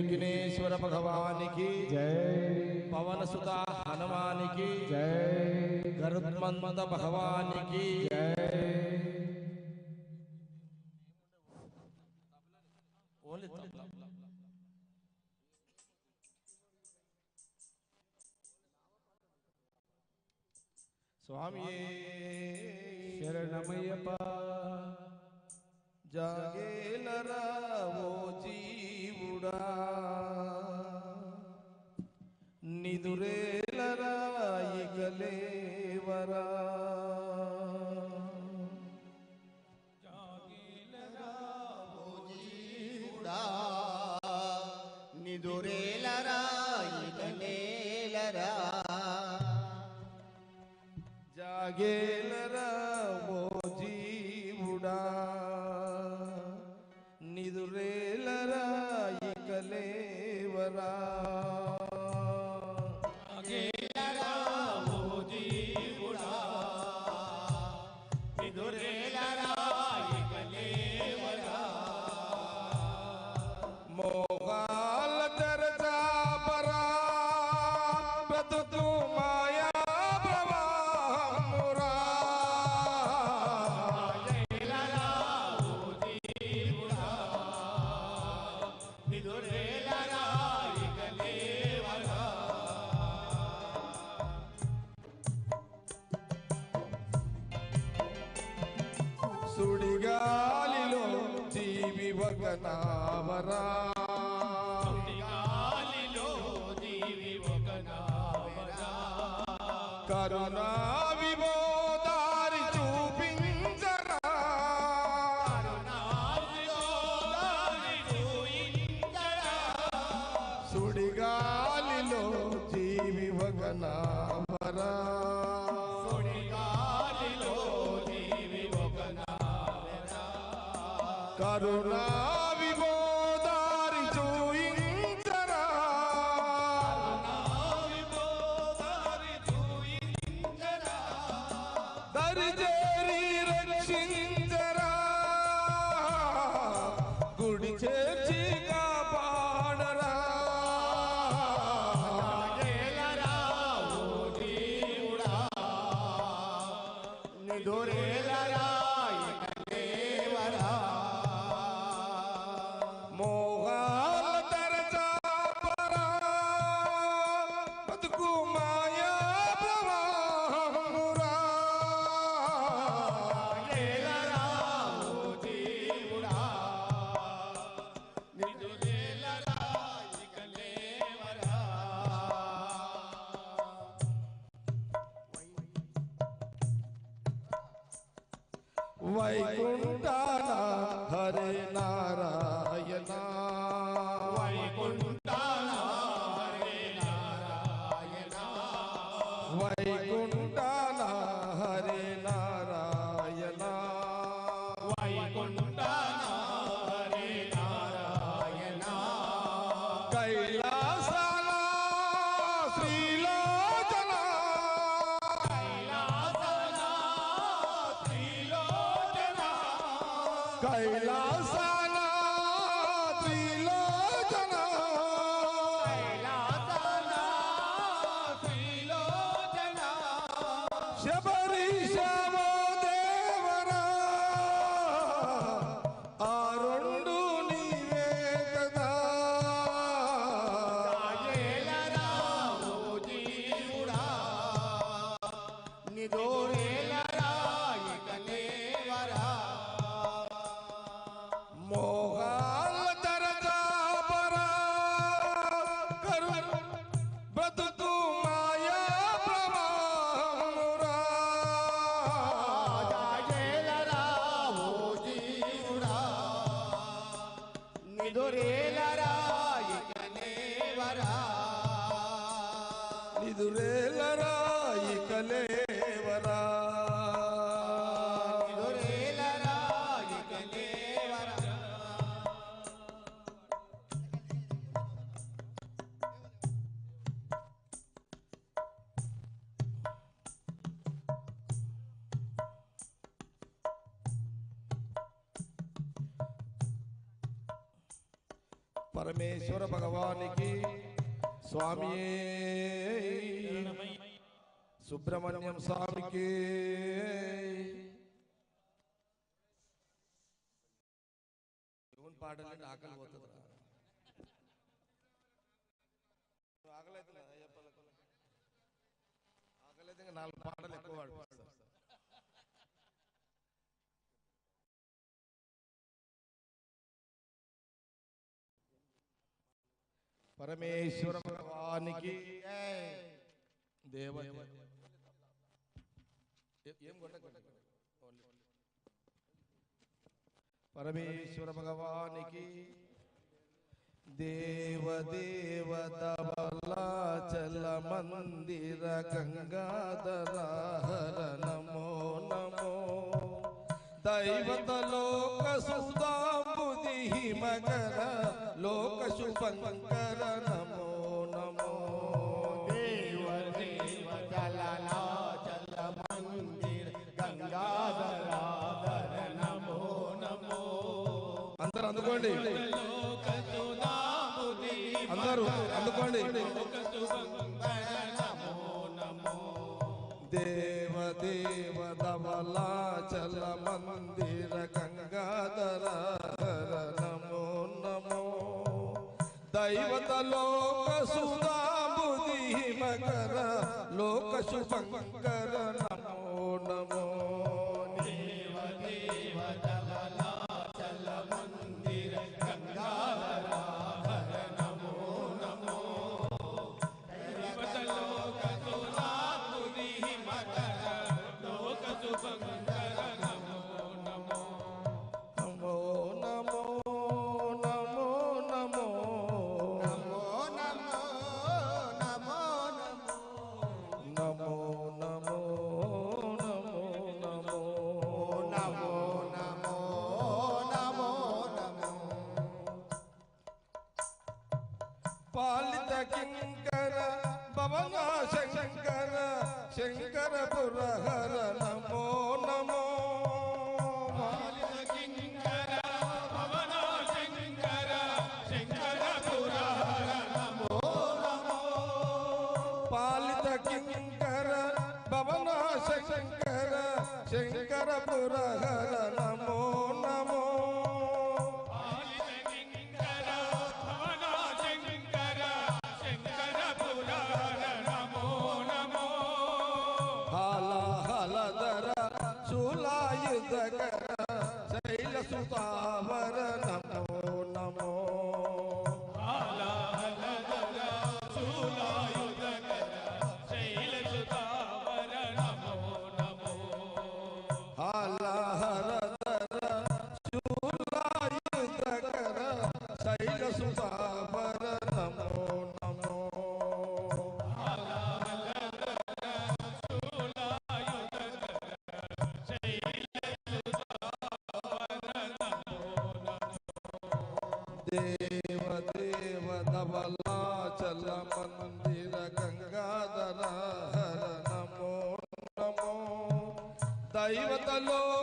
विघ्नेश्वर भगवान की जय, पवन सुता हनुमान की जय, गरुत्मंद भगवान की जय। स्वामी शरणमय्यप्पा। जागेलरा वो जीवुड़ा, निदुरेलरा इकलेवरा। जागेलरा वो जीवुड़ा, निदुरेलरा इकलेवरा। जागेलरा वो जीवुड़ा, निदुरेलरा इकलेवरा। जागेलरा वो जीवुड़ा, निदुरेलरा इकलेवरा। मोगाल दर्जा परा ब्रतु माया సుడిగాలిలో జీవి ఒకనావరా, సుడిగాలిలో జీవి ఒకనావరా. కరుణా విమోదారి చూపించరా, కరుణా విమోదారి చూయించరా. సుడిగాలిలో జీవి ఒకనావరా, కరుణా విమోదారి చూయించరా, దరిజేరి రక్షించరా, గుడి చేర్చి కాపాడరా. నిదురేలరా ఇకలేవరా. మోహాల దర్జా పరా బతుకు మాయా ప్రవాహమురా. ఏలరా ఓ జీవుడా, నిదురేలరా ఇకలేవరా. వైకుంఠాన హరే నారాయణ, వైకుంఠాన హరే నారాయణ. వైకుంఠాన హరే నారాయణ, వైకుంఠాన హరే నారాయణ. కైలాసాల శ్రీలోచన, కైలాసన త్రిలోచన. కైలాసాల త్రిలోచన, కైలాసన త్రిలోచన. శబరీశవో దేవరా, ఆ రెండు నీవే కదా. ఏలరా ఓ జీవుడా, నిదురేలరా ఇకలేవరా. మోహాల దర్జా పరా కరుణ బ్రతుకు మాయా ప్రవాహమురా. ఏలరా ఓ జీవుడా, నిదురేలరా ఇకలేవరా. నిదురేలరా ఇకలేవరా. నిదురేలరా ఇకలేవరా. పరమేశ్వర భగవానికి స్వామి సుబ్రహ్మణ్యం స్వామికి పాటలు ఆకలి పోతుంది ఆకలైతే 4 పాటలు ఎక్కువ పాడిస్తారు. పరమేశ్వర భగవానికి దేవ ఏం పరమేశ్వర భగవానికి దేవదేవతవలాచల మందిర గంగాధర హర నమో నమో దైవత లోక సుధాంబుధి మకర లోక శుభంకర నమో నమో దేవదేవతలాచల మందిర గంగాధర హర నమో నమో అందరూ అందుకోండి అందరూ అందుకోండి దేవదేవతవలాచల మందిర గంగాధర హర నమో నమో దైవత లోక సుధాంబుధి మకర లోక శుభంకర నమో నమో దేవదేవతవలాచల మందిర గంగాధర హర నమో నమో దైవత లోక సుధాంబుధి మకర లోక శుభంకర నమో నమో నమో నమో నమో నమో నమో నమో నమో నమో నమో నమో నమో నమో నమో నమో నమో పాలిత కింకర భవన శంకర శంకర పురహర నమో నమో కింకర భవన శంకర శంకర పురహర నమో నమో పాలిత కింకర భవన శంకర శంకర పురహర నమో నమో కింకర భవన శంకర శంకర పురహర నమో నమో హాల హలధర శూలాయుధకర శైల సుతావర నమో నమో ఆలాహలధర శూలాయుధకర శైలసుతావర నమో నమో హాల హలధర శూలాయుధకర శైల సుతావర నమో నమో దేవదేవతవలాచల మందిర గంగాధర హర నమో నమో దైవత లోక